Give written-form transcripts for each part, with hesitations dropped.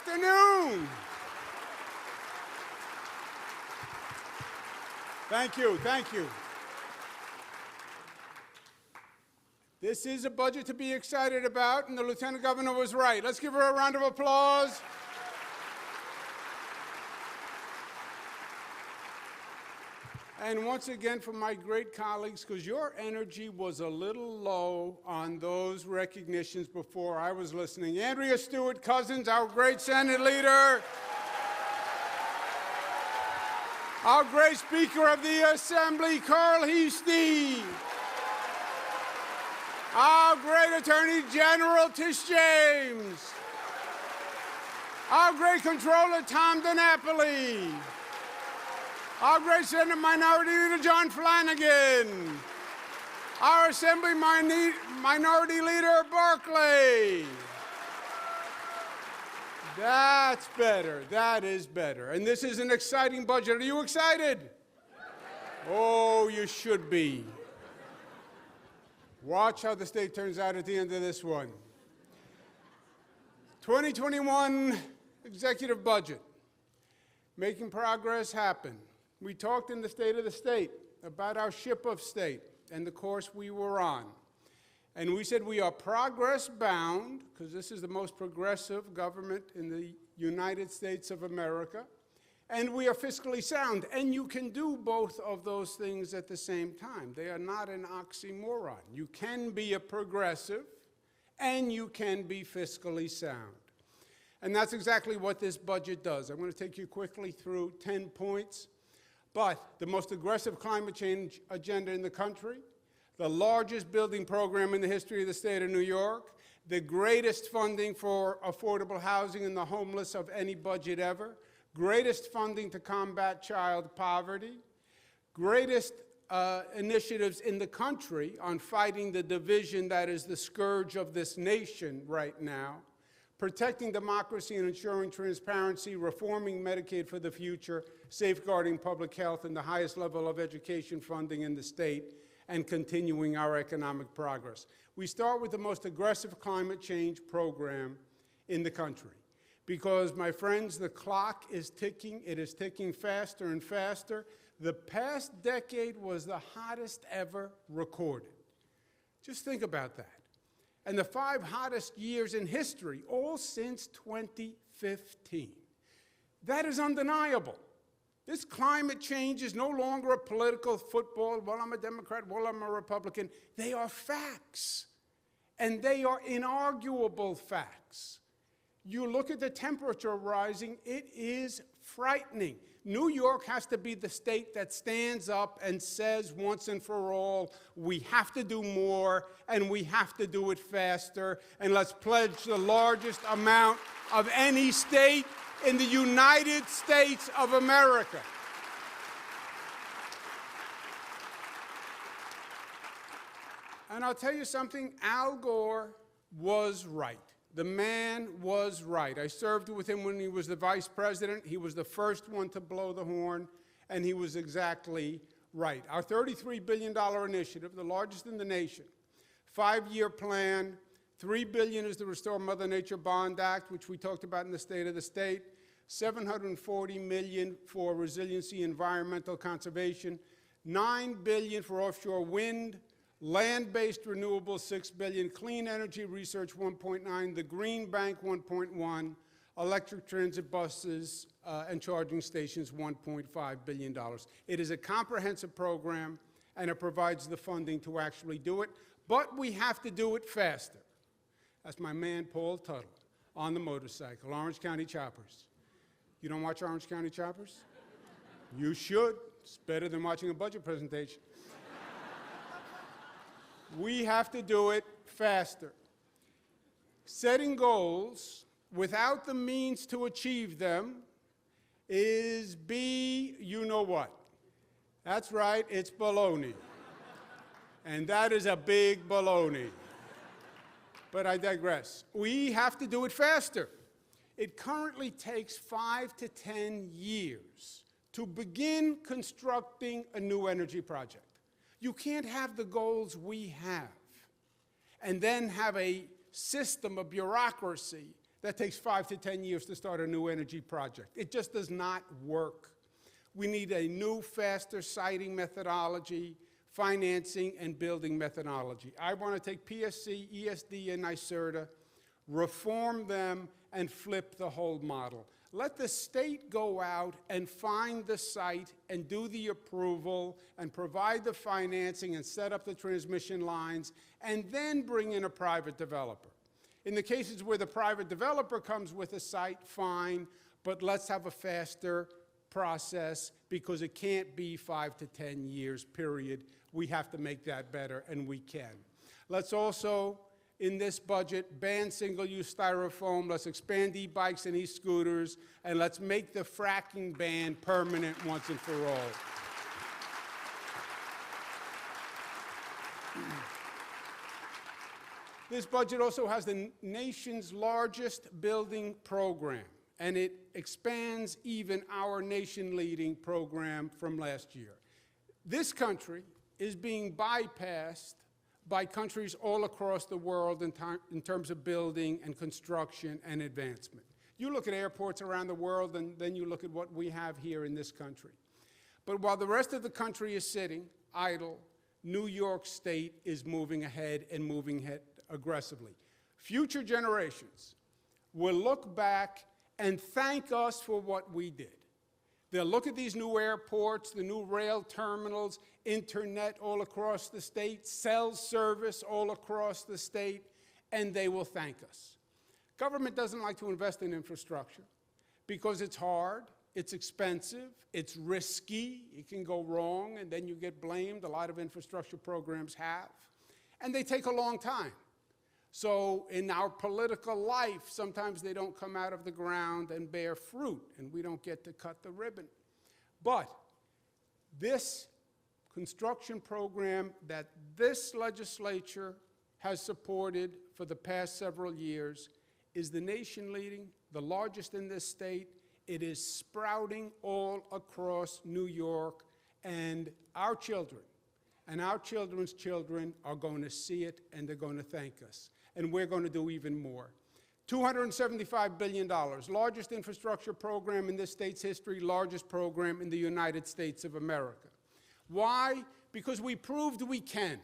afternoon. Thank you, thank you. This is a budget to be excited about, and the Lieutenant Governor was right. Let's give her a round of applause. And once again, for my great colleagues, because your energy was a little low on those recognitions before I was listening. Andrea Stewart Cousins, our great Senate leader. Our great Speaker of the Assembly, Carl Heastie. Our great Attorney General, Tish James. Our great Controller, Tom DiNapoli. Our great Senate Minority Leader, John Flanagan. Our Assembly Minority Leader, Barclay. That's better. That is better. And this is an exciting budget. Are you excited? Oh, you should be. Watch how the state turns out at the end of this one. 2021 executive budget. Making progress happen. We talked in the State of the State about our ship of state and the course we were on. And we said we are progress bound, because this is the most progressive government in the United States of America, and we are fiscally sound. And you can do both of those things at the same time. They are not an oxymoron. You can be a progressive, and you can be fiscally sound. And that's exactly what this budget does. I'm going to take you quickly through 10 points. But the most aggressive climate change agenda in the country, the largest building program in the history of the state of New York, the greatest funding for affordable housing and the homeless of any budget ever, greatest funding to combat child poverty, greatest initiatives in the country on fighting the division that is the scourge of this nation right now, protecting democracy and ensuring transparency, reforming Medicaid for the future, safeguarding public health and the highest level of education funding in the state, and continuing our economic progress. We start with the most aggressive climate change program in the country. Because, my friends, the clock is ticking. It is ticking faster and faster. The past decade was the hottest ever recorded. Just think about that. And the 5 hottest years in history, all since 2015. That is undeniable. This climate change is no longer a political football. Well, I'm a Democrat, well, I'm a Republican. They are facts. And they are inarguable facts. You look at the temperature rising, it is frightening. New York has to be the state that stands up and says once and for all, we have to do more and we have to do it faster, and let's pledge the largest amount of any state in the United States of America. And I'll tell you something, Al Gore was right. The man was right. I served with him when he was the vice president. He was the first one to blow the horn, and he was exactly right. Our $33 billion initiative, the largest in the nation, 5-year plan, $3 billion is the Restore Mother Nature Bond Act, which we talked about in the State of the State, $740 million for resiliency, environmental conservation, $9 billion for offshore wind, land-based renewables, $6 billion, clean energy research, $1.9, the Green Bank, $1.1, electric transit buses and charging stations, $1.5 billion. It is a comprehensive program, and it provides the funding to actually do it, but we have to do it faster. That's my man, Paul Tuttle, on the motorcycle, Orange County Choppers. You don't watch Orange County Choppers? You should. It's better than watching a budget presentation. We have to do it faster. Setting goals without the means to achieve them is you know what. That's right, it's baloney. And that is a big baloney. But I digress. We have to do it faster. It currently takes 5 to 10 years to begin constructing a new energy project. You can't have the goals we have and then have a system of bureaucracy that takes 5 to 10 years to start a new energy project. It just does not work. We need a new, faster siting methodology, financing, and building methodology. I want to take PSC, ESD, and NYSERDA, reform them, and flip the whole model. Let the state go out and find the site and do the approval and provide the financing and set up the transmission lines, and then bring in a private developer. In the cases where the private developer comes with a site, fine, but let's have a faster process, because it can't be 5 to 10 years, period. We have to make that better, and we can. Let's also, in this budget, ban single-use styrofoam. Let's expand e-bikes and e-scooters, and let's make the fracking ban permanent once and for all. This budget also has the nation's largest building program, and it expands even our nation-leading program from last year. This country is being bypassed by countries all across the world in terms of building and construction and advancement. You look at airports around the world, and then you look at what we have here in this country. But while the rest of the country is sitting idle, New York State is moving ahead and moving ahead aggressively. Future generations will look back and thank us for what we did. They'll look at these new airports, the new rail terminals, internet all across the state, cell service all across the state, and they will thank us. Government doesn't like to invest in infrastructure because it's hard, it's expensive, it's risky, it can go wrong, and then you get blamed. A lot of infrastructure programs have, and they take a long time. So in our political life, sometimes they don't come out of the ground and bear fruit, and we don't get to cut the ribbon. But this construction program that this legislature has supported for the past several years is the nation leading, the largest in this state. It is sprouting all across New York, and our children and our children's children are going to see it, and they're going to thank us. And we're going to do even more. $275 billion, largest infrastructure program in this state's history, largest program in the United States of America. Why? Because we proved we can.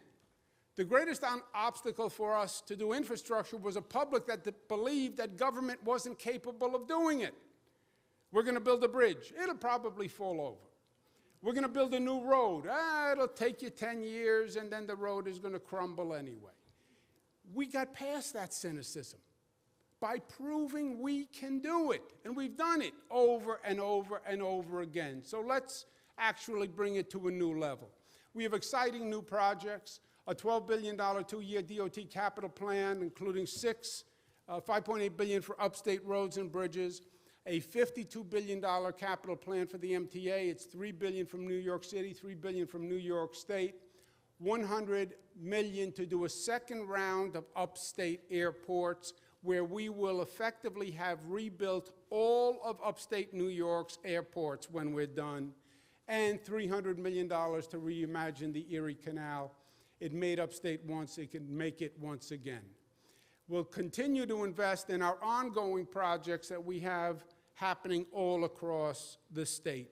The greatest obstacle for us to do infrastructure was a public that believed that government wasn't capable of doing it. We're going to build a bridge. It'll probably fall over. We're going to build a new road. It'll take you 10 years, and then the road is going to crumble anyway. We got past that cynicism by proving we can do it, and we've done it over and over and over again. So let's actually bring it to a new level. We have exciting new projects, a $12 billion two-year DOT capital plan, including $5.8 billion for upstate roads and bridges, a $52 billion capital plan for the MTA. It's $3 billion from New York City, $3 billion from New York State, $100 million to do a second round of upstate airports, where we will effectively have rebuilt all of upstate New York's airports when we're done, and $300 million to reimagine the Erie Canal. It made upstate once, it can make it once again. We'll continue to invest in our ongoing projects that we have happening all across the state,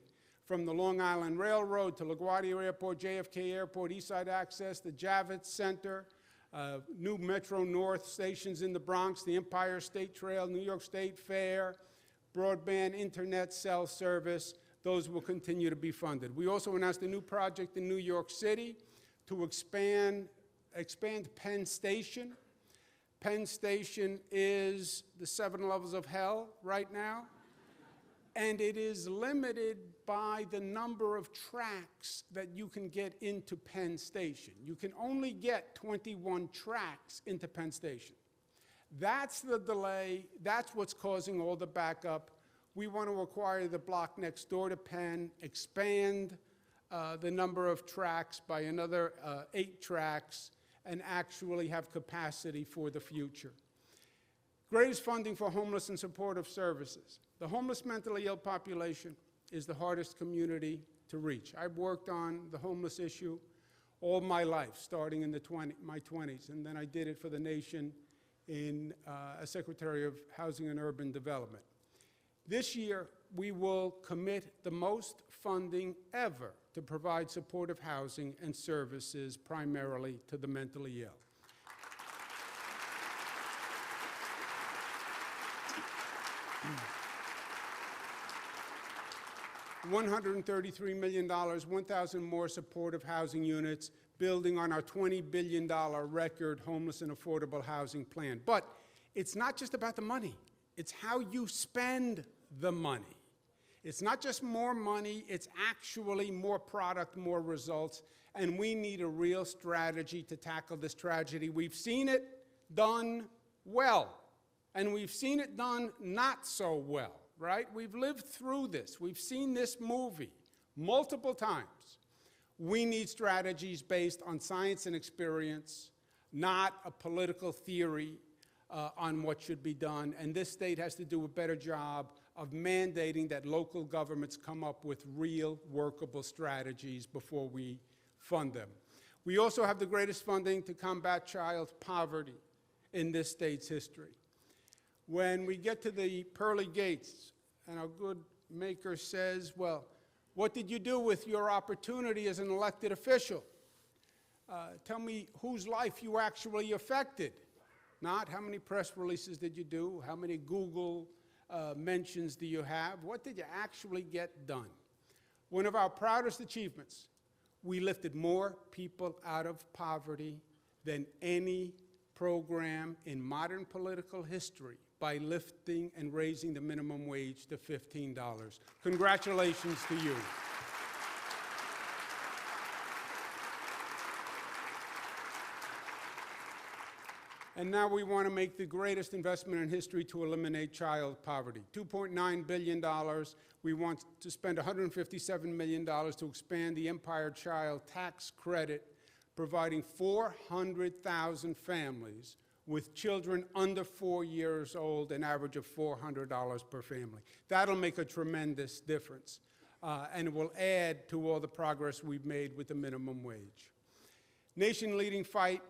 from the Long Island Railroad to LaGuardia Airport, JFK Airport, Eastside Access, the Javits Center, new Metro North stations in the Bronx, the Empire State Trail, New York State Fair, broadband, internet, cell service. Those will continue to be funded. We also announced a new project in New York City to expand Penn Station. Penn Station is the 7 levels of hell right now, and it is limited by the number of tracks that you can get into Penn Station. You can only get 21 tracks into Penn Station. That's the delay. That's what's causing all the backup. We want to acquire the block next door to Penn, expand the number of tracks by another 8 tracks, and actually have capacity for the future. Greatest funding for homeless and supportive services. The homeless mentally ill population is the hardest community to reach. I've worked on the homeless issue all my life, starting in my 20s, and then I did it for the nation as Secretary of Housing and Urban Development. This year, we will commit the most funding ever to provide supportive housing and services primarily to the mentally ill. $133 million, 1,000 more supportive housing units, building on our $20 billion record homeless and affordable housing plan. But it's not just about the money. It's how you spend the money. It's not just more money, it's actually more product, more results, and we need a real strategy to tackle this tragedy. We've seen it done well, and we've seen it done not so well, right? We've lived through this. We've seen this movie multiple times. We need strategies based on science and experience, not a political theory on what should be done, and this state has to do a better job of mandating that local governments come up with real workable strategies before we fund them. We also have the greatest funding to combat child poverty in this state's history. When we get to the pearly gates, and our good maker says, well, what did you do with your opportunity as an elected official? Tell me whose life you actually affected. Not how many press releases did you do, how many Google mentions do you have, what did you actually get done? One of our proudest achievements, we lifted more people out of poverty than any program in modern political history by lifting and raising the minimum wage to $15. Congratulations to you. And now we want to make the greatest investment in history to eliminate child poverty. $2.9 billion. We want to spend $157 million to expand the Empire Child Tax Credit, providing 400,000 families with children under 4 years old, an average of $400 per family. That'll make a tremendous difference, and it will add to all the progress we've made with the minimum wage. Nation-leading effort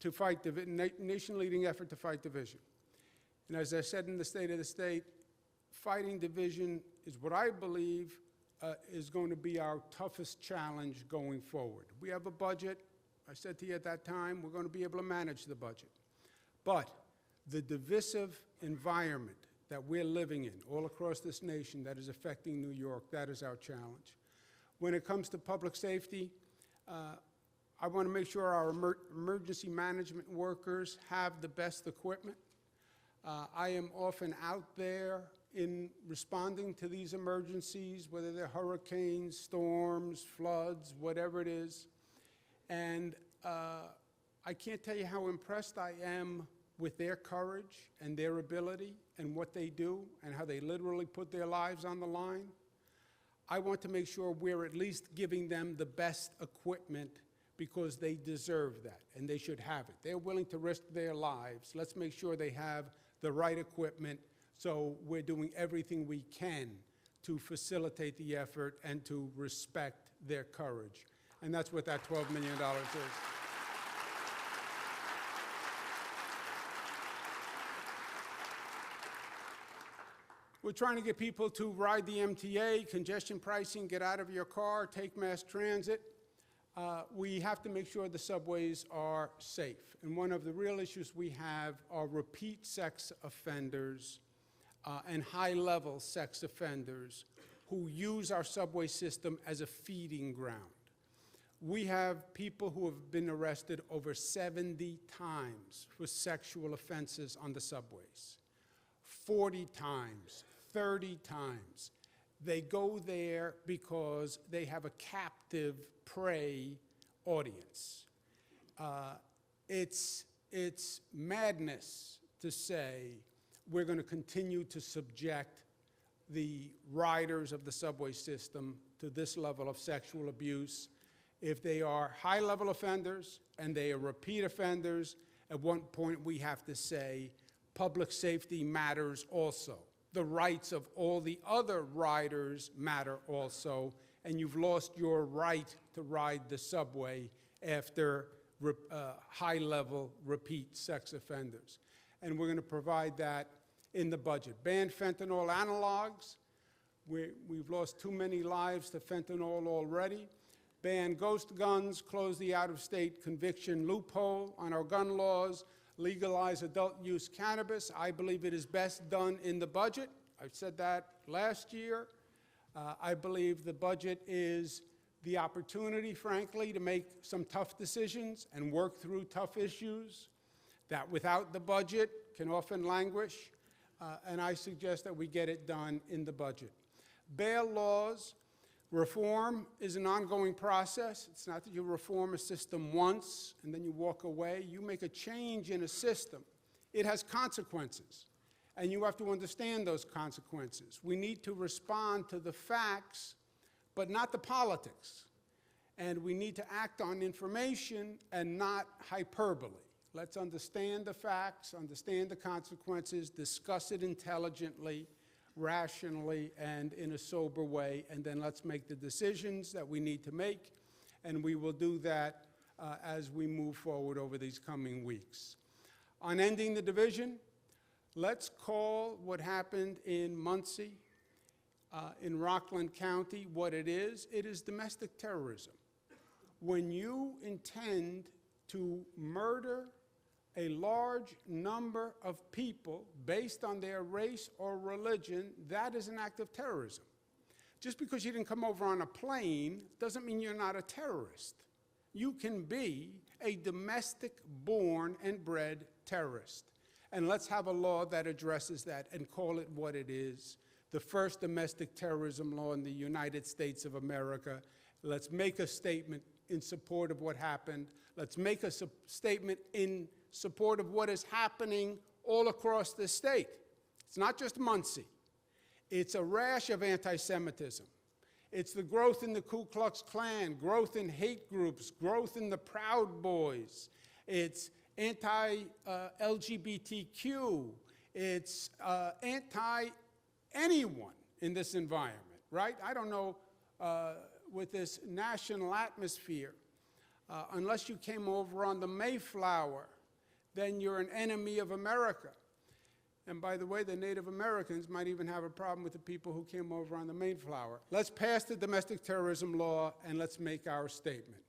to fight division. And as I said in the State of the State, fighting division is what I believe is going to be our toughest challenge going forward. We have a budget. I said to you at that time, we're going to be able to manage the budget. But the divisive environment that we're living in all across this nation that is affecting New York, that is our challenge. When it comes to public safety, I want to make sure our emergency management workers have the best equipment. I am often out there in responding to these emergencies, whether they're hurricanes, storms, floods, whatever it is. And I can't tell you how impressed I am with their courage and their ability and what they do and how they literally put their lives on the line. I want to make sure we're at least giving them the best equipment because they deserve that, and they should have it. They're willing to risk their lives. Let's make sure they have the right equipment, so we're doing everything we can to facilitate the effort and to respect their courage. And that's what that $12 million is. We're trying to get people to ride the MTA, congestion pricing, get out of your car, take mass transit. We have to make sure the subways are safe. And one of the real issues we have are repeat sex offenders and high-level sex offenders who use our subway system as a feeding ground. We have people who have been arrested over 70 times for sexual offenses on the subways, 40 times, 30 times. They go there because they have a captive prey audience. It's madness to say we're going to continue to subject the riders of the subway system to this level of sexual abuse. If they are high-level offenders and they are repeat offenders, at one point we have to say public safety matters also. The rights of all the other riders matter also, and you've lost your right to ride the subway after high-level repeat sex offenders. And we're going to provide that in the budget. Ban fentanyl analogues. We've lost too many lives to fentanyl already. Ban ghost guns, close the out-of-state conviction loophole on our gun laws, legalize adult-use cannabis. I believe it is best done in the budget. I said that last year. I believe the budget is the opportunity, frankly, to make some tough decisions and work through tough issues that without the budget can often languish, and I suggest that we get it done in the budget. Bail laws. Reform is an ongoing process. It's not that you reform a system once and then you walk away. You make a change in a system. It has consequences, and you have to understand those consequences. We need to respond to the facts, but not the politics. And we need to act on information and not hyperbole. Let's understand the facts, understand the consequences, discuss it intelligently, rationally, and in a sober way, and then let's make the decisions that we need to make, and we will do that as we move forward over these coming weeks. On ending the division, let's call what happened in Muncie, in Rockland County, what it is. It is domestic terrorism. When you intend to murder a large number of people based on their race or religion, that is an act of terrorism. Just because you didn't come over on a plane doesn't mean you're not a terrorist. You can be a domestic-born and bred terrorist. And let's have a law that addresses that and call it what it is. The first domestic terrorism law in the United States of America. Let's make a statement in support of what happened. Let's make a statement in support of what is happening all across the state. It's not just Muncie. It's a rash of anti-Semitism. It's the growth in the Ku Klux Klan, growth in hate groups, growth in the Proud Boys. It's anti-LGBTQ. It's anti-anyone in this environment, right? I don't know, with this national atmosphere, unless you came over on the Mayflower, then you're an enemy of America. And by the way, the Native Americans might even have a problem with the people who came over on the Mayflower. Let's pass the domestic terrorism law and let's make our statement.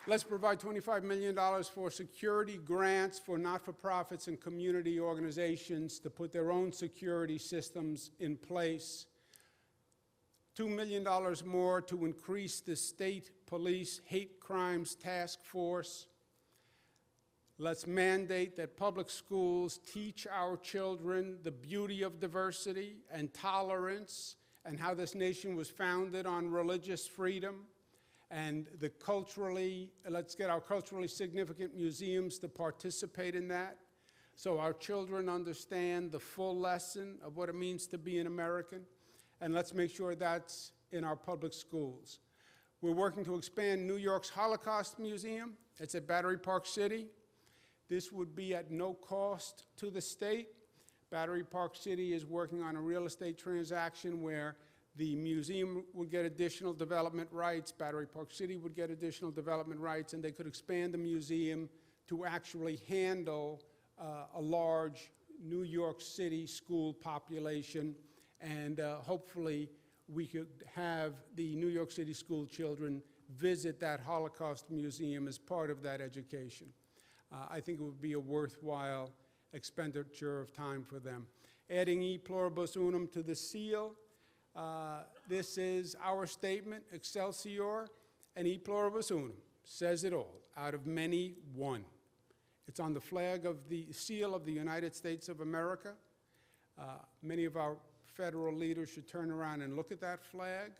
Let's provide $25 million for security grants for not-for-profits and community organizations to put their own security systems in place. $2 million more to increase the state police hate crimes task force. Let's mandate that public schools teach our children the beauty of diversity and tolerance and how this nation was founded on religious freedom. And let's get our culturally significant museums to participate in that so our children understand the full lesson of what it means to be an American. And let's make sure that's in our public schools. We're working to expand New York's Holocaust Museum. It's at Battery Park City. This would be at no cost to the state. Battery Park City is working on a real estate transaction where the museum would get additional development rights, Battery Park City would get additional development rights, and they could expand the museum to actually handle a large New York City school population. And hopefully we could have the New York City school children visit that Holocaust museum as part of that education. I think it would be a worthwhile expenditure of time for them. Adding e pluribus unum to the seal. This is our statement, Excelsior, and e pluribus unum says it all, out of many, one. It's on the flag of the seal of the United States of America. Many of our federal leaders should turn around and look at that flag,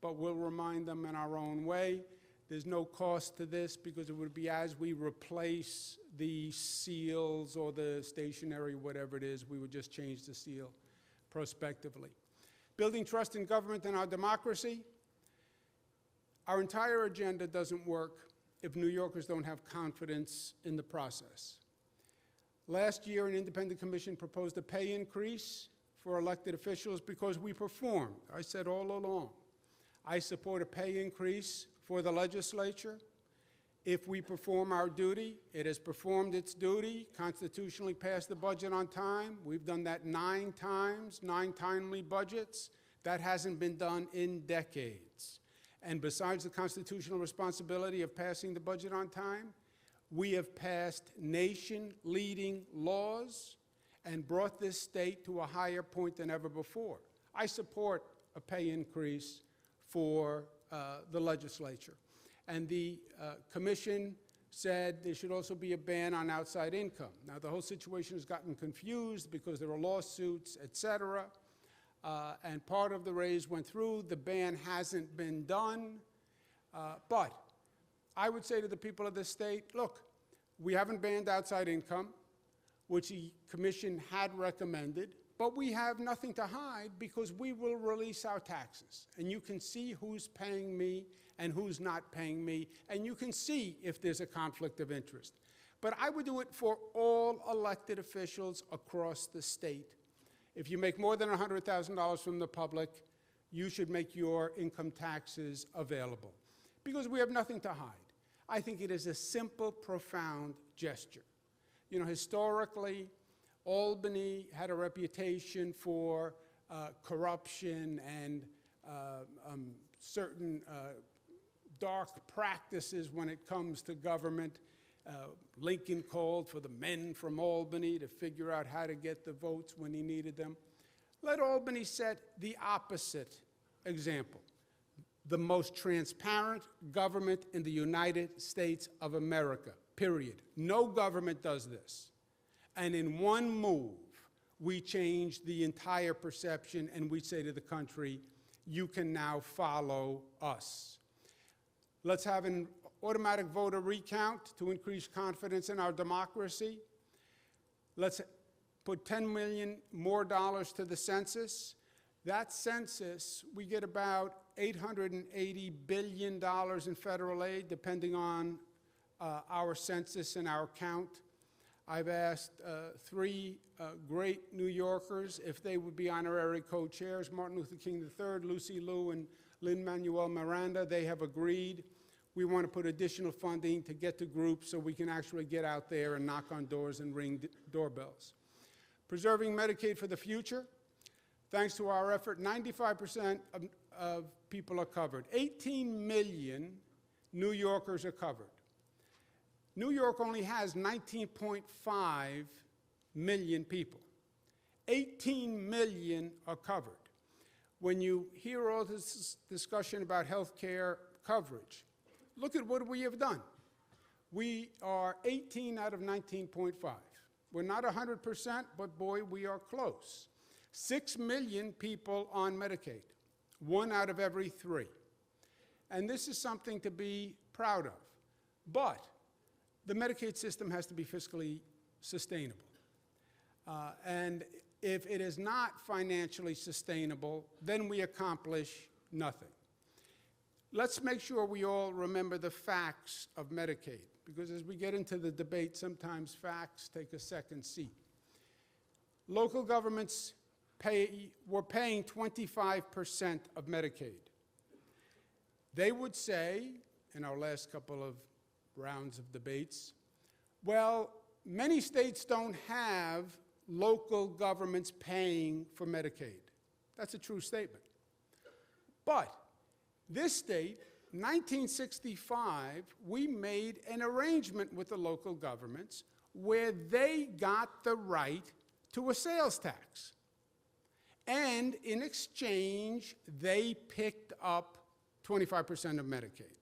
but we'll remind them in our own way. There's no cost to this because it would be as we replace the seals or the stationery, whatever it is, we would just change the seal prospectively. Building trust in government and our democracy. Our entire agenda doesn't work if New Yorkers don't have confidence in the process. Last year, an independent commission proposed a pay increase for elected officials because we performed. I said all along, I support a pay increase for the legislature. If we perform our duty, it has performed its duty, constitutionally passed the budget on time. We've done that 9 times, 9 timely budgets. That hasn't been done in decades. And besides the constitutional responsibility of passing the budget on time, we have passed nation-leading laws and brought this state to a higher point than ever before. I support a pay increase for the legislature. And the commission said there should also be a ban on outside income. Now, the whole situation has gotten confused because there are lawsuits, et cetera, and part of the raise went through. The ban hasn't been done. But I would say to the people of this state, look, we haven't banned outside income, which the commission had recommended, but we have nothing to hide because we will release our taxes. And you can see who's paying me and who's not paying me, and you can see if there's a conflict of interest. But I would do it for all elected officials across the state. If you make more than $100,000 from the public, you should make your income taxes available, because we have nothing to hide. I think it is a simple, profound gesture. You know, historically, Albany had a reputation for corruption and certain dark practices when it comes to government. Lincoln called for the men from Albany to figure out how to get the votes when he needed them. Let Albany set the opposite example. The most transparent government in the United States of America, period. No government does this. And in one move, we change the entire perception and we say to the country, you can now follow us. Let's have an automatic voter recount to increase confidence in our democracy. Let's put $10 million more to the census. That census, we get about $880 billion in federal aid, depending on our census and our count. I've asked 3 great New Yorkers if they would be honorary co-chairs, Martin Luther King III, Lucy Liu, and Lin-Manuel Miranda. They have agreed. We want to put additional funding to get to groups so we can actually get out there and knock on doors and ring doorbells. Preserving Medicaid for the future. Thanks to our effort, 95% of people are covered. 18 million New Yorkers are covered. New York only has 19.5 million people. 18 million are covered. When you hear all this discussion about health care coverage, look at what we have done. We are 18 out of 19.5. We're not 100%, but boy, we are close. 6 million people on Medicaid, 1 out of every 3. And this is something to be proud of. But the Medicaid system has to be fiscally sustainable. And if it is not financially sustainable, then we accomplish nothing. Let's make sure we all remember the facts of Medicaid, because as we get into the debate, sometimes facts take a second seat. Local governments were paying 25% of Medicaid. They would say, in our last couple of rounds of debates, well, many states don't have local governments paying for Medicaid. That's a true statement. But this state, 1965, we made an arrangement with the local governments where they got the right to a sales tax. And in exchange, they picked up 25% of Medicaid.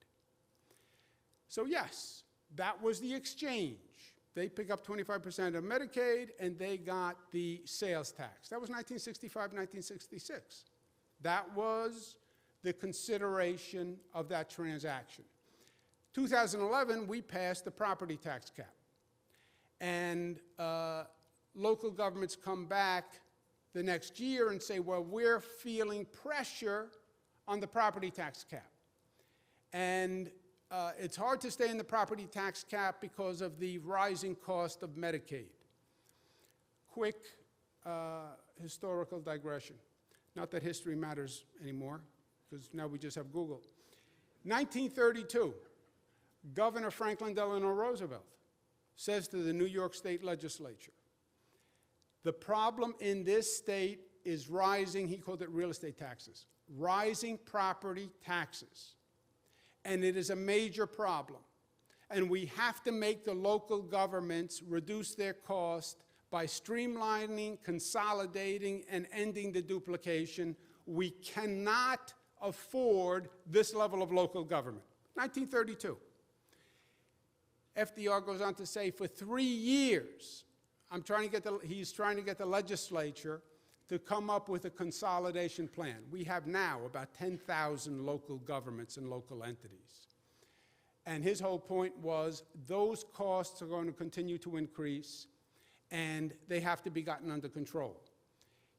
So yes, that was the exchange. They pick up 25% of Medicaid, and they got the sales tax. That was 1965, 1966. That was the consideration of that transaction. 2011, we passed the property tax cap. And local governments come back the next year and say, well, we're feeling pressure on the property tax cap. And it's hard to stay in the property tax cap because of the rising cost of Medicaid. Quick historical digression. Not that history matters anymore, because now we just have Google. 1932, Governor Franklin Delano Roosevelt says to the New York State Legislature, the problem in this state is rising, he called it real estate taxes, rising property taxes. And it is a major problem. And we have to make the local governments reduce their cost by streamlining, consolidating, and ending the duplication. We cannot afford this level of local government. 1932. FDR goes on to say, for 3 years, he's trying to get the legislature to come up with a consolidation plan. We have now about 10,000 local governments and local entities. And his whole point was those costs are going to continue to increase, and they have to be gotten under control.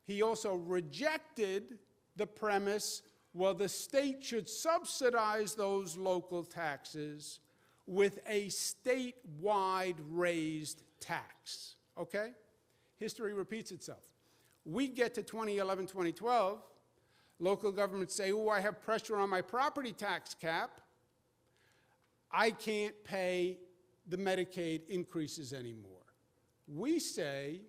He also rejected the premise, well, the state should subsidize those local taxes with a statewide raised tax, okay? History repeats itself. We get to 2011, 2012, local governments say, oh, I have pressure on my property tax cap. I can't pay the Medicaid increases anymore. We say,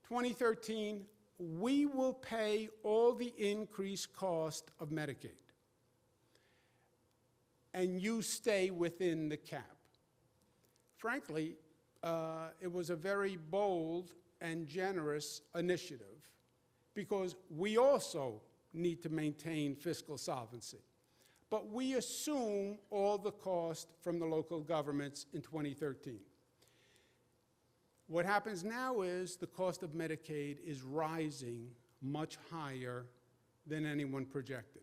2013, we will pay all the increased cost of Medicaid, and you stay within the cap. Frankly, it was a very bold and generous initiative because we also need to maintain fiscal solvency. But we assume all the cost from the local governments in 2013. What happens now is the cost of Medicaid is rising much higher than anyone projected.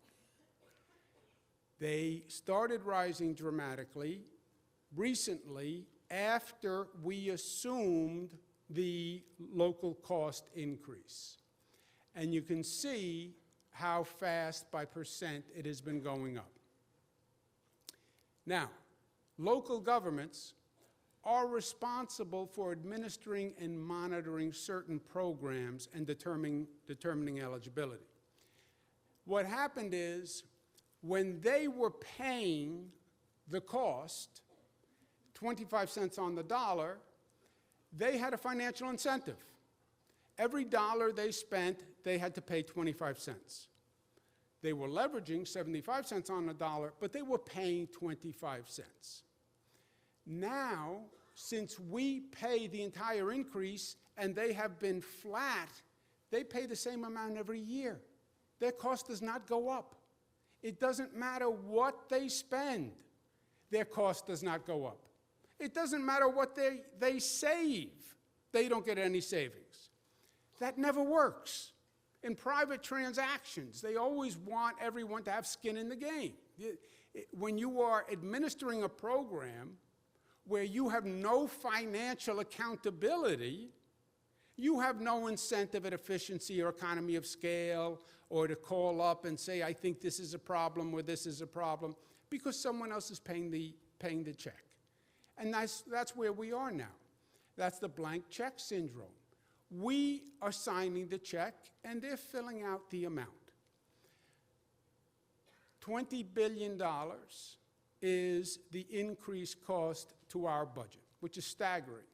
They started rising dramatically recently after we assumed the local cost increase. And you can see how fast by percent it has been going up. Now, local governments are responsible for administering and monitoring certain programs and determining eligibility. What happened is, when they were paying the cost, 25 cents on the dollar, they had a financial incentive. Every dollar they spent, they had to pay 25 cents. They were leveraging 75 cents on the dollar, but they were paying 25 cents. Now, since we pay the entire increase and they have been flat, they pay the same amount every year. Their cost does not go up. It doesn't matter what they spend, their cost does not go up. It doesn't matter what they save, they don't get any savings. That never works. In private transactions, they always want everyone to have skin in the game. When you are administering a program where you have no financial accountability, you have no incentive at efficiency or economy of scale or to call up and say, I think this is a problem or this is a problem, because someone else is paying the check. And that's where we are now. That's the blank check syndrome. We are signing the check, and they're filling out the amount. $20 billion is the increased cost to our budget, which is staggering.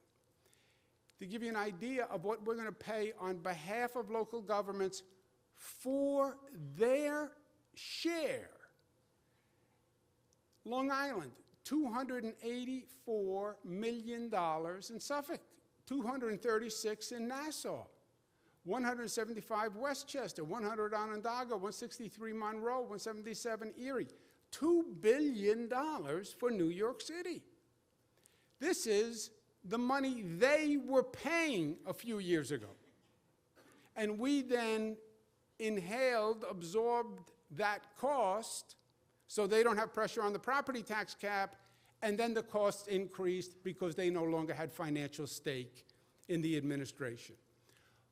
To give you an idea of what we're going to pay on behalf of local governments for their share, Long Island, $284 million in Suffolk, $236 in Nassau, $175 Westchester, $100 Onondaga, $163 Monroe, $177 Erie, $2 billion for New York City. This is the money they were paying a few years ago. And we then absorbed that cost so they don't have pressure on the property tax cap, and then the costs increased because they no longer had financial stake in the administration.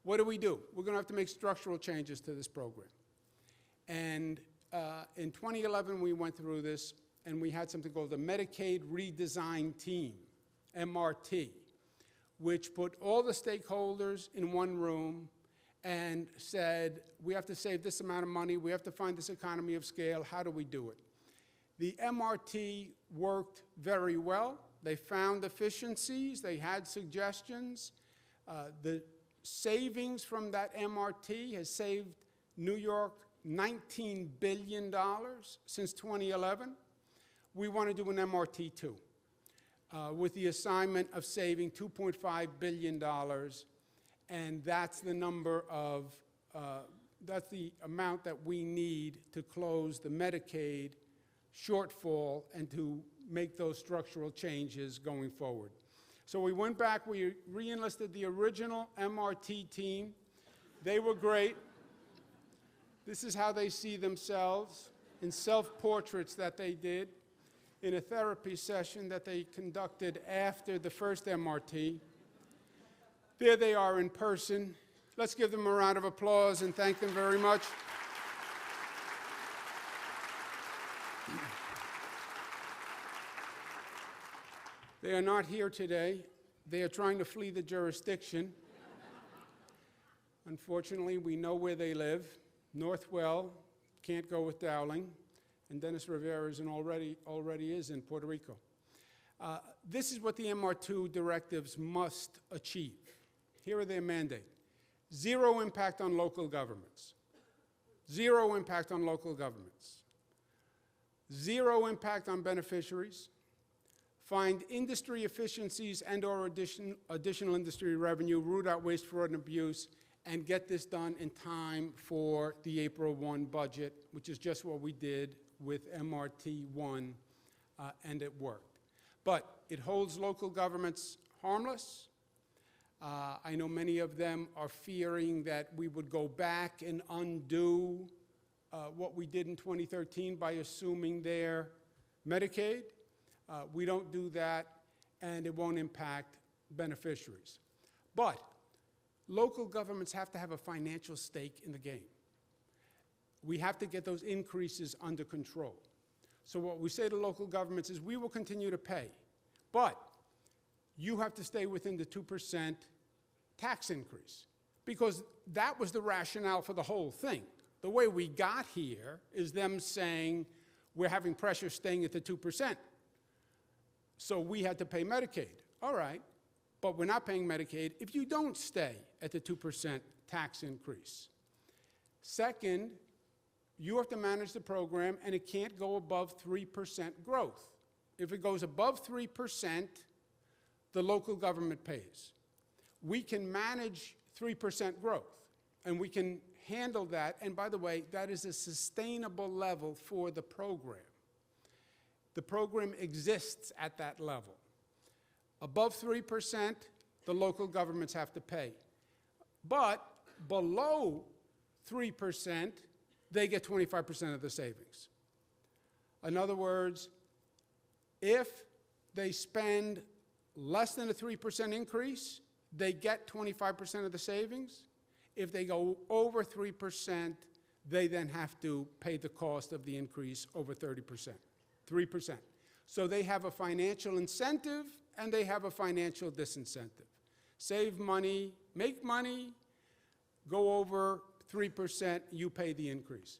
What do? We're going to have to make structural changes to this program. And in 2011, we went through this, and we had something called the Medicaid Redesign Team, MRT, which put all the stakeholders in one room and said, we have to save this amount of money, we have to find this economy of scale, how do we do it? The MRT worked very well. They found efficiencies, they had suggestions. The savings from that MRT has saved New York $19 billion since 2011. We want to do an MRT too, with the assignment of saving $2.5 billion, and that's the number of, that's the amount that we need to close the Medicaid shortfall and to make those structural changes going forward. So we went back, we re-enlisted the original MRT team. They were great. This is how they see themselves in self-portraits that they did in a therapy session that they conducted after the first MRT. There they are in person. Let's give them a round of applause and thank them very much. They are not here today. They are trying to flee the jurisdiction. Unfortunately, we know where they live. Northwell can't go with Dowling, and Dennis Rivera already is in Puerto Rico. This is what the MR2 directives must achieve. Here are their mandate. Zero impact on local governments. Zero impact on local governments. Zero impact on beneficiaries. Find industry efficiencies and/or additional industry revenue, root out waste, fraud, and abuse, and get this done in time for the April 1 budget, which is just what we did with MRT 1, and it worked. But it holds local governments harmless. I know many of them are fearing that we would go back and undo what we did in 2013 by assuming their Medicaid. We don't do that, and it won't impact beneficiaries. But local governments have to have a financial stake in the game. We have to get those increases under control. So what we say to local governments is we will continue to pay, but you have to stay within the 2% tax increase, because that was the rationale for the whole thing. The way we got here is them saying we're having pressure staying at the 2%. So we had to pay Medicaid. All right, but we're not paying Medicaid if you don't stay at the 2% tax increase. Second, you have to manage the program, and it can't go above 3% growth. If it goes above 3%, the local government pays. We can manage 3% growth, and we can handle that. And by the way, that is a sustainable level for the program. The program exists at that level. Above 3%, the local governments have to pay. But below 3%, they get 25% of the savings. In other words, if they spend less than a 3% increase, they get 25% of the savings. If they go over 3%, they then have to pay the cost of the increase over 30%. 3%. So they have a financial incentive and they have a financial disincentive. Save money, make money, go over 3%, you pay the increase.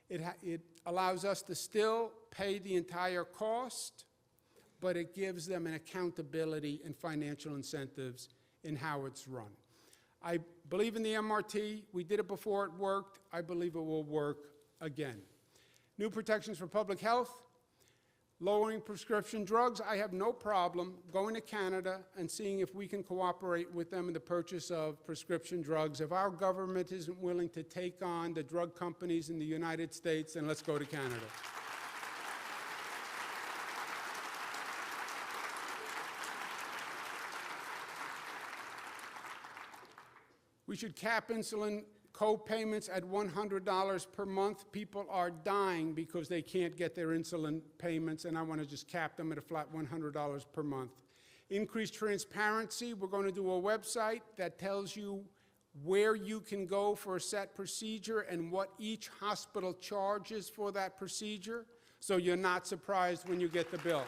It allows us to still pay the entire cost, but it gives them an accountability and financial incentives in how it's run. I believe in the MRT. We did it before, it worked. I believe it will work again. New protections for public health. Lowering prescription drugs, I have no problem going to Canada and seeing if we can cooperate with them in the purchase of prescription drugs. If our government isn't willing to take on the drug companies in the United States, then let's go to Canada. We should cap insulin co-payments at $100 per month. People are dying because they can't get their insulin payments, and I want to just cap them at a flat $100 per month. Increased transparency. We're going to do a website that tells you where you can go for a set procedure and what each hospital charges for that procedure, so you're not surprised when you get the bill.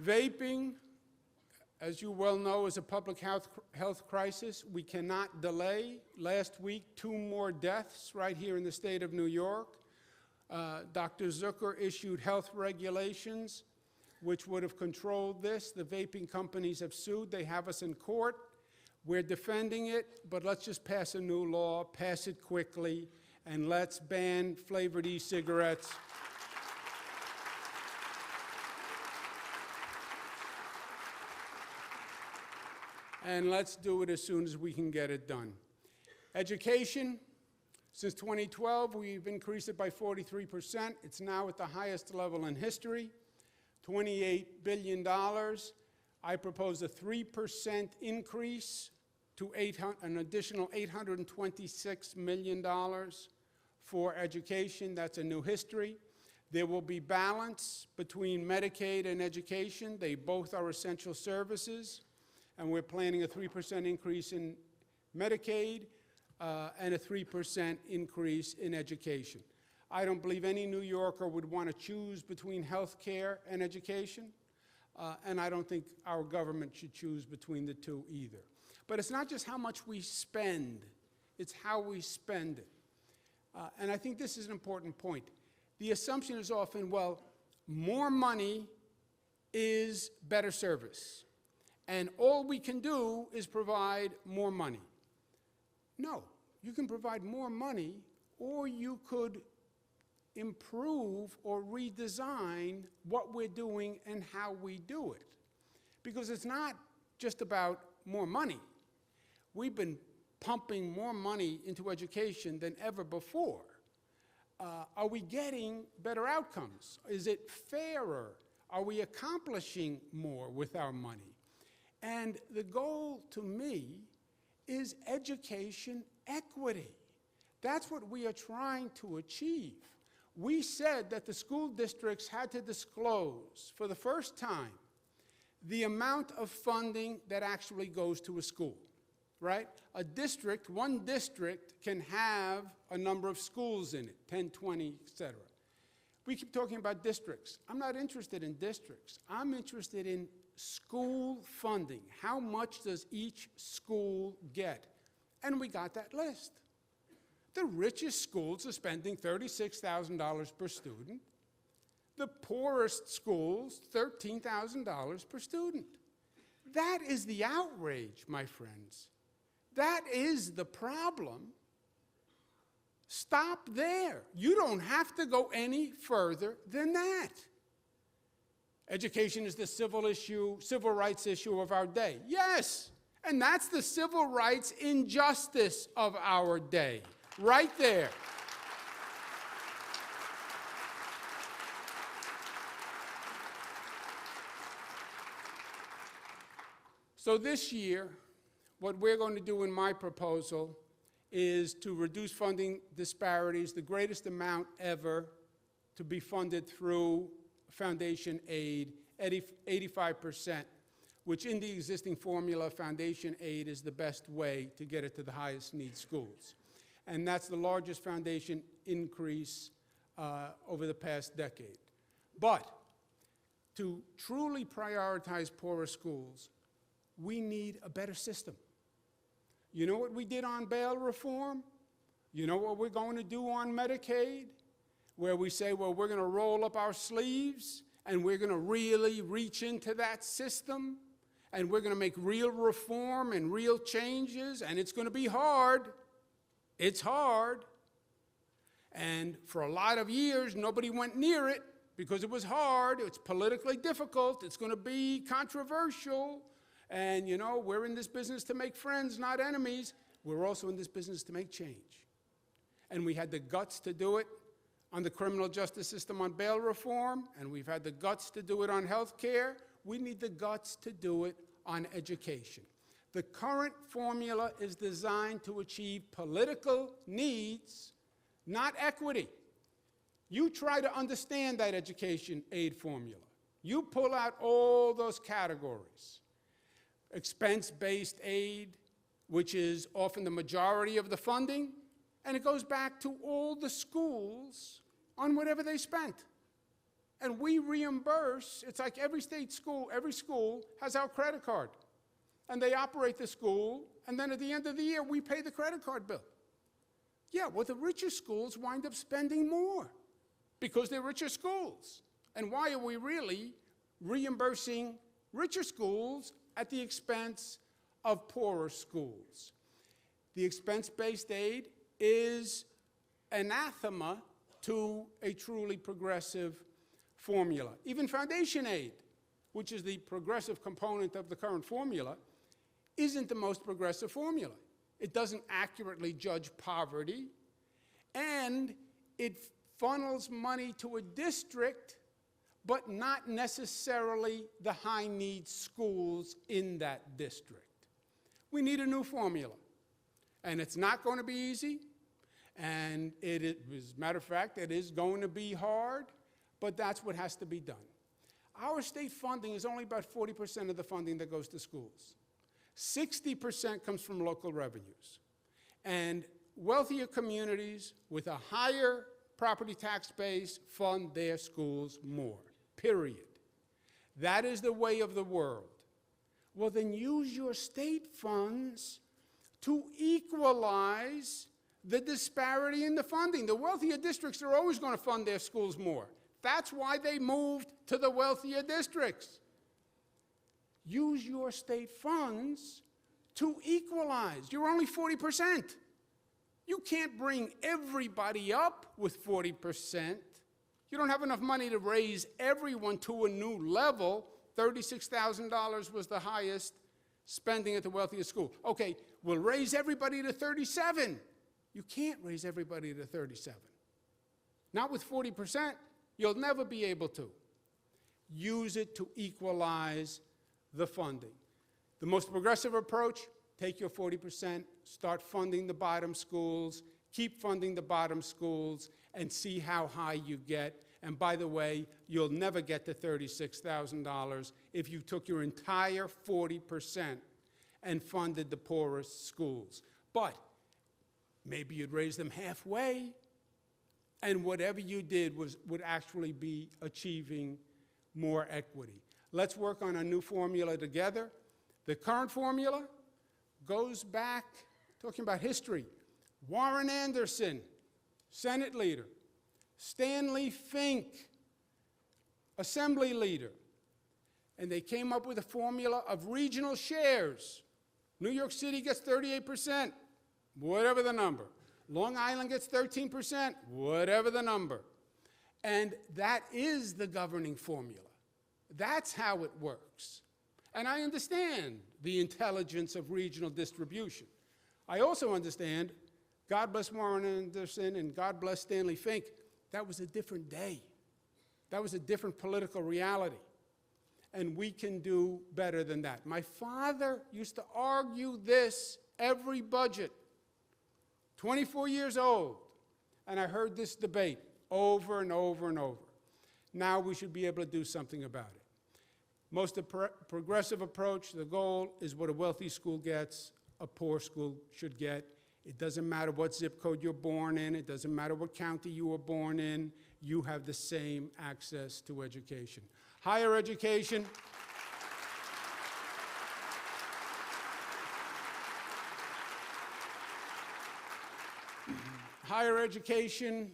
Vaping, as you well know, is a public health crisis. We cannot delay. Last week, 2 more deaths right here in the state of New York. Dr. Zucker issued health regulations which would have controlled this. The vaping companies have sued. They have us in court. We're defending it, but let's just pass a new law, pass it quickly, and let's ban flavored e-cigarettes. And let's do it as soon as we can get it done. Education, since 2012, we've increased it by 43%. It's now at the highest level in history, $28 billion. I propose a 3% increase to an additional $826 million for education. That's a new history. There will be balance between Medicaid and education. They both are essential services. And we're planning a 3% increase in Medicaid and a 3% increase in education. I don't believe any New Yorker would want to choose between health care and education, and I don't think our government should choose between the two either. But it's not just how much we spend, it's how we spend it. And I think this is an important point. The assumption is often, well, more money is better service. And all we can do is provide more money. No, you can provide more money, or you could improve or redesign what we're doing and how we do it. Because it's not just about more money. We've been pumping more money into education than ever before. Are we getting better outcomes? Is it fairer? Are we accomplishing more with our money? And the goal, to me, is education equity. That's what we are trying to achieve. We said that the school districts had to disclose, for the first time, the amount of funding that actually goes to a school, right? A district, one district, can have a number of schools in it, 10, 20, et cetera. We keep talking about districts. I'm not interested in districts. I'm interested in school funding. How much does each school get? And we got that list. The richest schools are spending $36,000 per student. The poorest schools, $13,000 per student. That is the outrage, my friends. That is the problem. Stop there. You don't have to go any further than that. Education is the civil rights issue of our day. Yes, and that's the civil rights injustice of our day, right there. So this year, what we're going to do in my proposal is to reduce funding disparities, the greatest amount ever to be funded through foundation aid, 85%, which in the existing formula, foundation aid is the best way to get it to the highest need schools. And that's the largest foundation increase over the past decade. But to truly prioritize poorer schools, we need a better system. You know what we did on bail reform? You know what we're going to do on Medicaid? Where we say, well, we're going to roll up our sleeves and we're going to really reach into that system and we're going to make real reform and real changes, and it's going to be hard. It's hard. And for a lot of years, nobody went near it because it was hard. It's politically difficult. It's going to be controversial. And, you know, we're in this business to make friends, not enemies. We're also in this business to make change. And we had the guts to do it on the criminal justice system on bail reform, and we've had the guts to do it on health care. We need the guts to do it on education. The current formula is designed to achieve political needs, not equity. You try to understand that education aid formula. You pull out all those categories. Expense-based aid, which is often the majority of the funding, and it goes back to all the schools on whatever they spent. And we reimburse. It's like every school has our credit card. And they operate the school, and then at the end of the year, we pay the credit card bill. Yeah, well, the richer schools wind up spending more because they're richer schools. And why are we really reimbursing richer schools at the expense of poorer schools? The expense-based aid is anathema to a truly progressive formula. Even foundation aid, which is the progressive component of the current formula, isn't the most progressive formula. It doesn't accurately judge poverty, and it funnels money to a district, but not necessarily the high-need schools in that district. We need a new formula, and it's not going to be easy, and as a matter of fact, it is going to be hard, but that's what has to be done. Our state funding is only about 40% of the funding that goes to schools. 60% comes from local revenues. And wealthier communities with a higher property tax base fund their schools more, period. That is the way of the world. Well, then use your state funds to equalize the disparity in the funding. The wealthier districts are always going to fund their schools more. That's why they moved to the wealthier districts. Use your state funds to equalize. You're only 40%. You can't bring everybody up with 40%. You don't have enough money to raise everyone to a new level. $36,000 was the highest spending at the wealthiest school. Okay, we'll raise everybody to 37. You can't raise everybody to 37. Not with 40%. You'll never be able to. Use it to equalize the funding. The most progressive approach, take your 40%, start funding the bottom schools, keep funding the bottom schools, and see how high you get. And by the way, you'll never get to $36,000 if you took your entire 40% and funded the poorest schools. But maybe you'd raise them halfway, and whatever you did would actually be achieving more equity. Let's work on a new formula together. The current formula goes back, talking about history, Warren Anderson, Senate leader, Stanley Fink, Assembly leader, and they came up with a formula of regional shares. New York City gets 38%, whatever the number. Long Island gets 13%, whatever the number. And that is the governing formula. That's how it works. And I understand the intelligence of regional distribution. I also understand, God bless Warren Anderson and God bless Stanley Fink, that was a different day. That was a different political reality. And we can do better than that. My father used to argue this every budget. 24 years old, and I heard this debate over and over and over. Now we should be able to do something about it. Most progressive approach, the goal is what a wealthy school gets, a poor school should get. It doesn't matter what zip code you're born in. It doesn't matter what county you were born in. You have the same access to education. Higher education. Higher education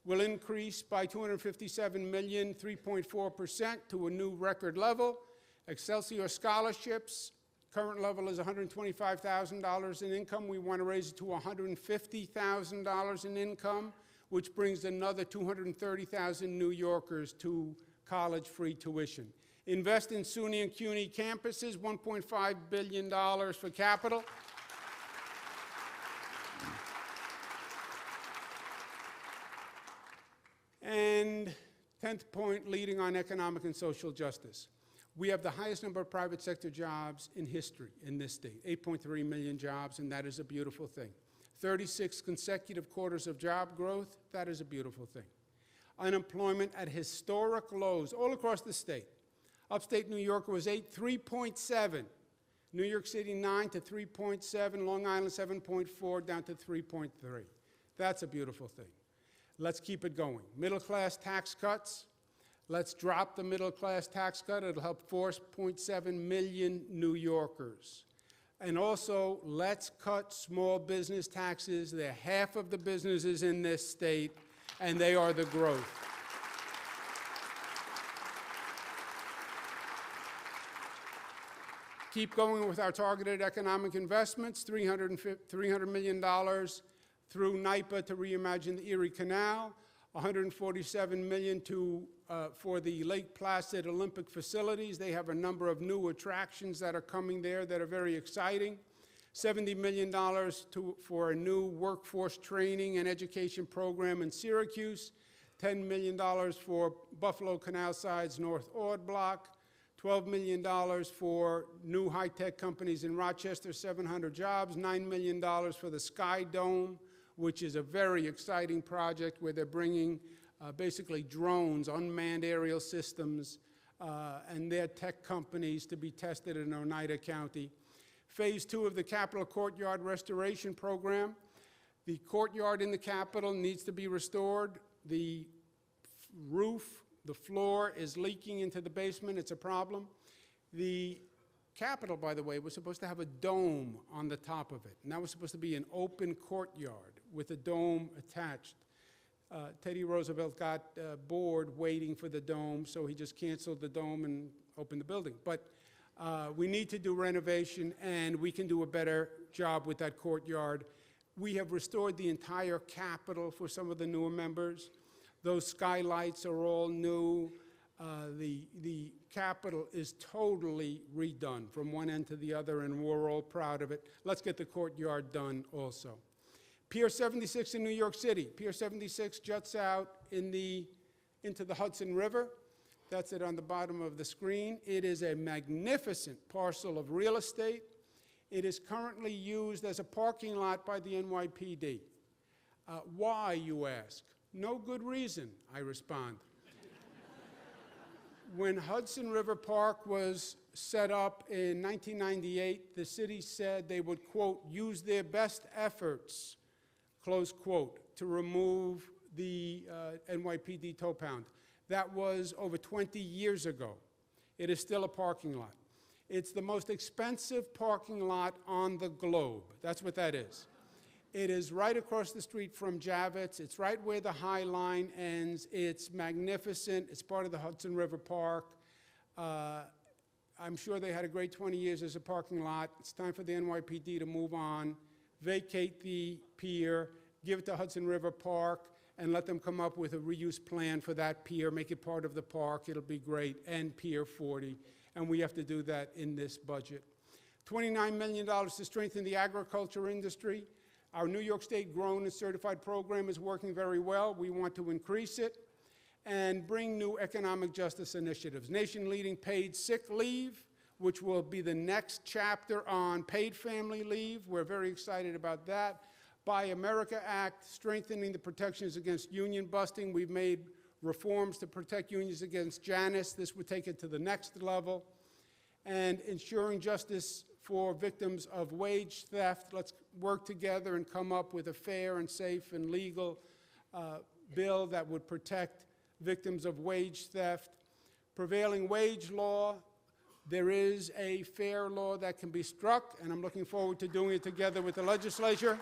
will increase by $257 million, 3.4% to a new record level. Excelsior scholarships, current level is $125,000 in income. We want to raise it to $150,000 in income, which brings another 230,000 New Yorkers to college-free tuition. Invest in SUNY and CUNY campuses, $1.5 billion for capital. And 10th point, leading on economic and social justice. We have the highest number of private sector jobs in history in this state, 8.3 million jobs, and that is a beautiful thing. 36 consecutive quarters of job growth, that is a beautiful thing. Unemployment at historic lows all across the state. Upstate New York was 3.7. New York City 9 to 3.7, Long Island 7.4 down to 3.3. That's a beautiful thing. Let's keep it going. Middle class tax cuts. Let's drop the middle class tax cut. It'll help 4.7 million New Yorkers. And also, let's cut small business taxes. They're half of the businesses in this state, and they are the growth. Keep going with our targeted economic investments, $300 million through NYPA to reimagine the Erie Canal, $147 million for the Lake Placid Olympic facilities. They have a number of new attractions that are coming there that are very exciting. $70 million for a new workforce training and education program in Syracuse. $10 million for Buffalo Canal Sides North Ord Block. $12 million for new high-tech companies in Rochester, 700 jobs. $9 million for the Sky Dome, which is a very exciting project where they're bringing basically drones, unmanned aerial systems, and their tech companies to be tested in Oneida County. Phase 2 of the Capitol Courtyard Restoration Program. The courtyard in the Capitol needs to be restored. The roof, the floor is leaking into the basement. It's a problem. The Capitol, by the way, was supposed to have a dome on the top of it. And that was supposed to be an open courtyard with a dome attached. Teddy Roosevelt got bored waiting for the dome, so he just canceled the dome and opened the building. But we need to do renovation, and we can do a better job with that courtyard. We have restored the entire Capitol for some of the newer members. Those skylights are all new. The Capitol is totally redone from one end to the other, and we're all proud of it. Let's get the courtyard done also. Pier 76 in New York City. Pier 76 juts out into the Hudson River. That's it on the bottom of the screen. It is a magnificent parcel of real estate. It is currently used as a parking lot by the NYPD. Why, you ask? No good reason, I respond. When Hudson River Park was set up in 1998, the city said they would, quote, use their best efforts, close quote, to remove the NYPD tow pound. That was over 20 years ago. It is still a parking lot. It's the most expensive parking lot on the globe. That's what that is. It is right across the street from Javits. It's right where the High Line ends. It's magnificent. It's part of the Hudson River Park. I'm sure they had a great 20 years as a parking lot. It's time for the NYPD to move on, vacate the pier, give it to Hudson River Park, and let them come up with a reuse plan for that pier, make it part of the park. It'll be great, and Pier 40. And we have to do that in this budget. $29 million to strengthen the agriculture industry. Our New York State Grown and Certified program is working very well. We want to increase it and bring new economic justice initiatives. Nation-leading paid sick leave, which will be the next chapter on paid family leave. We're very excited about that. Buy America Act, strengthening the protections against union busting. We've made reforms to protect unions against Janus. This would take it to the next level. And ensuring justice for victims of wage theft. Let's work together and come up with a fair and safe and legal bill that would protect victims of wage theft. Prevailing wage law. There is a fair law that can be struck, and I'm looking forward to doing it together with the legislature.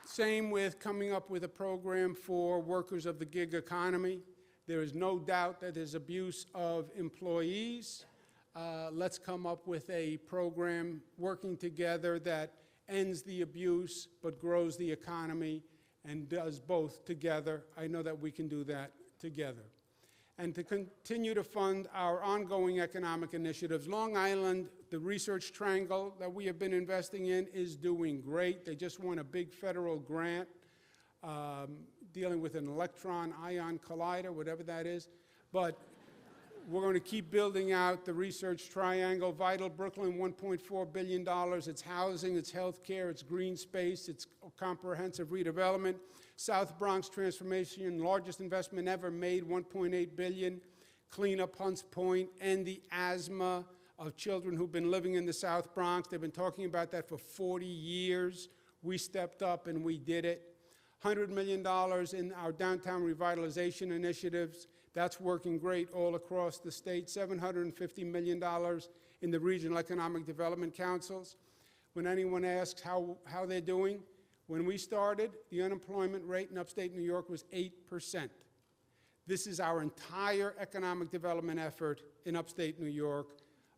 Same with coming up with a program for workers of the gig economy. There is no doubt that there's abuse of employees. Let's come up with a program working together that ends the abuse but grows the economy and does both together. I know that we can do that together. And to continue to fund our ongoing economic initiatives. Long Island, the research triangle that we have been investing in is doing great. They just won a big federal grant dealing with an electron-ion collider, whatever that is. But we're going to keep building out the research triangle. Vital Brooklyn, $1.4 billion. It's housing, it's healthcare, it's green space, it's comprehensive redevelopment. South Bronx transformation, largest investment ever made, $1.8 billion. Clean up Hunts Point, end the asthma of children who've been living in the South Bronx. They've been talking about that for 40 years. We stepped up and we did it. $100 million in our downtown revitalization initiatives. That's working great all across the state. $750 million in the regional economic development councils. When anyone asks how they're doing, when we started, the unemployment rate in upstate New York was 8%. This is our entire economic development effort in upstate New York.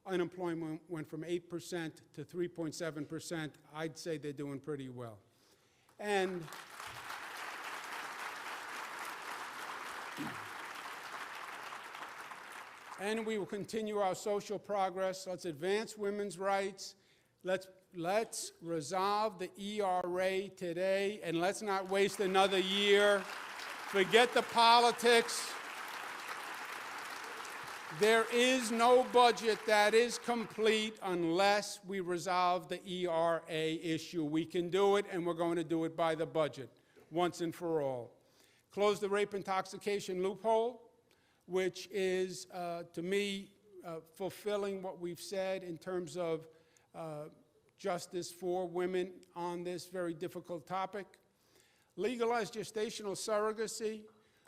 Unemployment went from 8% to 3.7%. I'd say they're doing pretty well. And we will continue our social progress. Let's advance women's rights. Let's resolve the ERA today, and let's not waste another year. Forget the politics. There is no budget that is complete unless we resolve the ERA issue. We can do it, and we're going to do it by the budget, once and for all. Close the rape intoxication loophole, which is, to me, fulfilling what we've said in terms of justice for women on this very difficult topic. Legalize gestational surrogacy.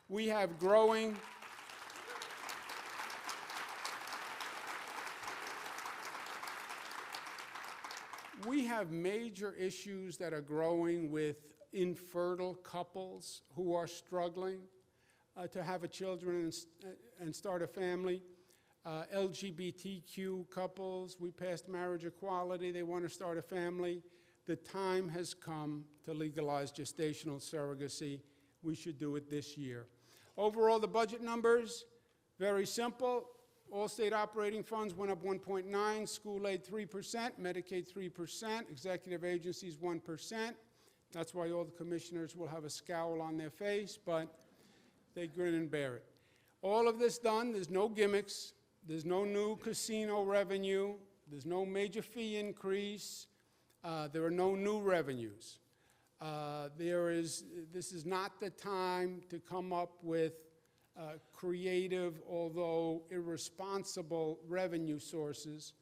We have growing major issues that are growing with infertile couples who are struggling to have a children and start a family. LGBTQ couples, we passed marriage equality, they want to start a family. The time has come to legalize gestational surrogacy. We should do it this year. Overall, the budget numbers, very simple. All state operating funds went up 1.9, school aid 3%, Medicaid 3%, executive agencies 1%. That's why all the commissioners will have a scowl on their face, but they grin and bear it. All of this done, there's no gimmicks, there's no new casino revenue, there's no major fee increase, there are no new revenues. This is not the time to come up with creative, although irresponsible revenue sources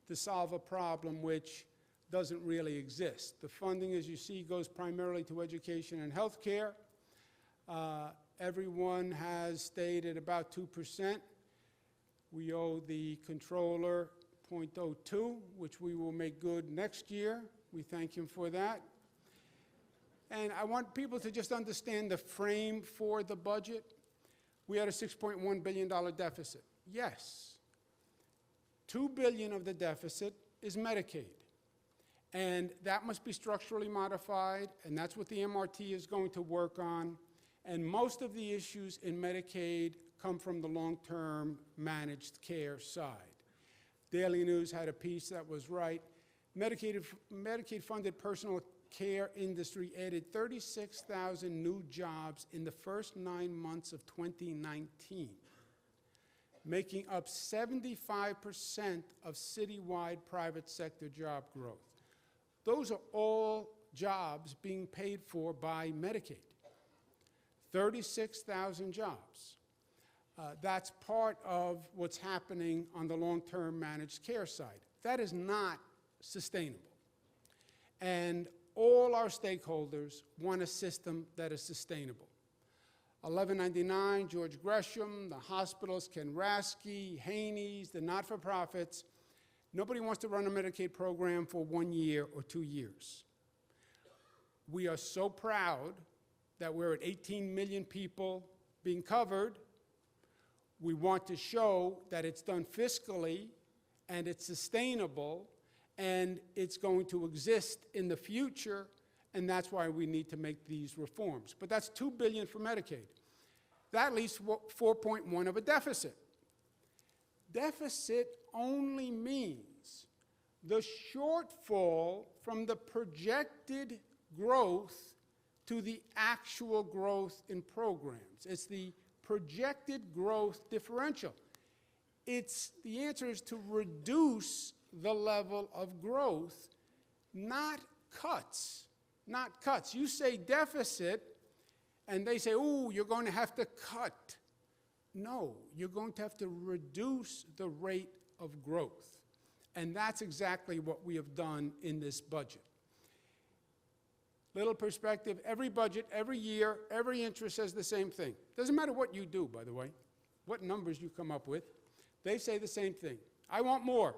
to solve a problem which doesn't really exist. The funding, as you see, goes primarily to education and health care. Everyone has stayed at about 2%. We owe the controller 0.02, which we will make good next year. We thank him for that. And I want people to just understand the frame for the budget. We had a $6.1 billion deficit. Yes. $2 billion of the deficit is Medicaid. And that must be structurally modified, and that's what the MRT is going to work on. And most of the issues in Medicaid come from the long-term managed care side. Daily News had a piece that was right. Medicaid-funded personal care industry added 36,000 new jobs in the first 9 months of 2019, making up 75% of citywide private sector job growth. Those are all jobs being paid for by Medicaid. 36,000 jobs. That's part of what's happening on the long-term managed care side. That is not sustainable. And all our stakeholders want a system that is sustainable. 1199, George Gresham, the hospitals, Ken Rasky, Haney's, the not-for-profits. Nobody wants to run a Medicaid program for 1 year or 2 years. We are so proud that we're at 18 million people being covered. We want to show that it's done fiscally and it's sustainable and it's going to exist in the future, and that's why we need to make these reforms. But that's $2 billion for Medicaid. That leaves 4.1 of a deficit. Deficit only means the shortfall from the projected growth to the actual growth in programs. It's the projected growth differential. The answer is to reduce the level of growth, not cuts. Not cuts. You say deficit, and they say, ooh, you're going to have to cut. No, you're going to have to reduce the rate of growth. And that's exactly what we have done in this budget. Little perspective. Every budget, every year, every interest says the same thing. Doesn't matter what you do, by the way, what numbers you come up with. They say the same thing. I want more.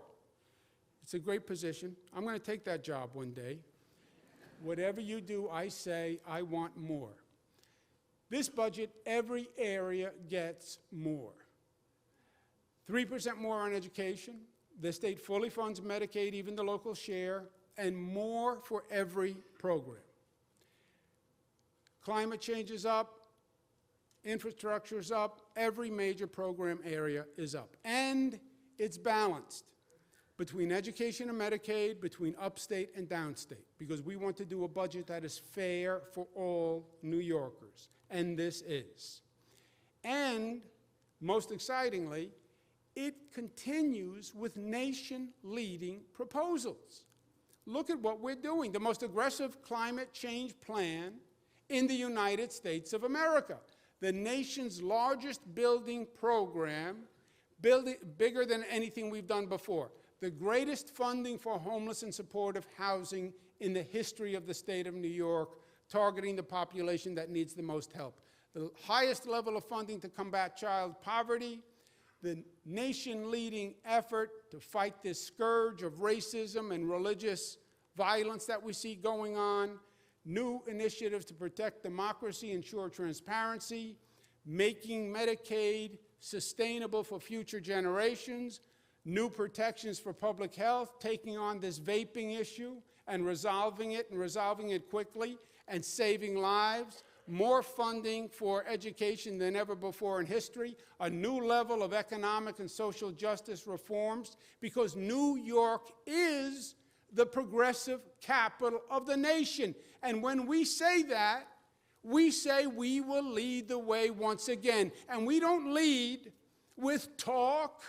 It's a great position. I'm going to take that job one day. Whatever you do, I say, I want more. This budget, every area gets more. 3% more on education. The state fully funds Medicaid, even the local share, and more for every program. Climate change is up. Infrastructure is up. Every major program area is up. And it's balanced between education and Medicaid, between upstate and downstate, because we want to do a budget that is fair for all New Yorkers, and this is. And, most excitingly, it continues with nation-leading proposals. Look at what we're doing, the most aggressive climate change plan in the United States of America, the nation's largest building program, bigger than anything we've done before. The greatest funding for homeless and supportive housing in the history of the state of New York, targeting the population that needs the most help. The highest level of funding to combat child poverty, the nation-leading effort to fight this scourge of racism and religious violence that we see going on, new initiatives to protect democracy, ensure transparency, making Medicaid sustainable for future generations, new protections for public health, taking on this vaping issue and resolving it quickly, and saving lives, more funding for education than ever before in history, a new level of economic and social justice reforms, because New York is the progressive capital of the nation. And when we say that, we say we will lead the way once again. And we don't lead with talk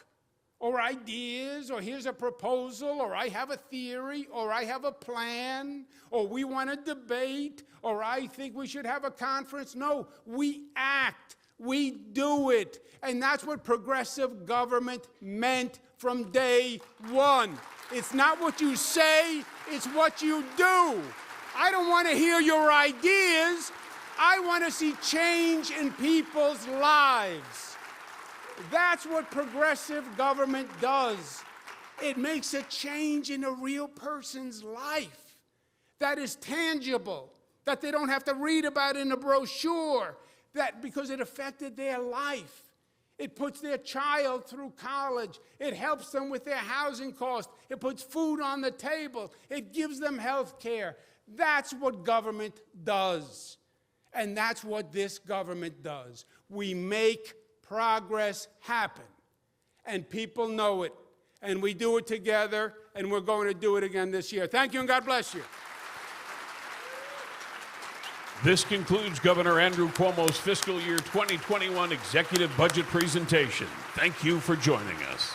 or ideas, or here's a proposal, or I have a theory, or I have a plan, or we want to debate, or I think we should have a conference. No, we act, we do it. And that's what progressive government meant from day one. It's not what you say, it's what you do. I don't want to hear your ideas. I want to see change in people's lives. That's what progressive government does. It makes a change in a real person's life that is tangible, that they don't have to read about in a brochure, that because it affected their life. It puts their child through college. It helps them with their housing costs. It puts food on the table. It gives them health care. That's what government does. And that's what this government does. We make progress happen. And people know it. And we do it together, and we're going to do it again this year. Thank you, and God bless you. This concludes Governor Andrew Cuomo's fiscal year 2021 executive budget presentation. Thank you for joining us.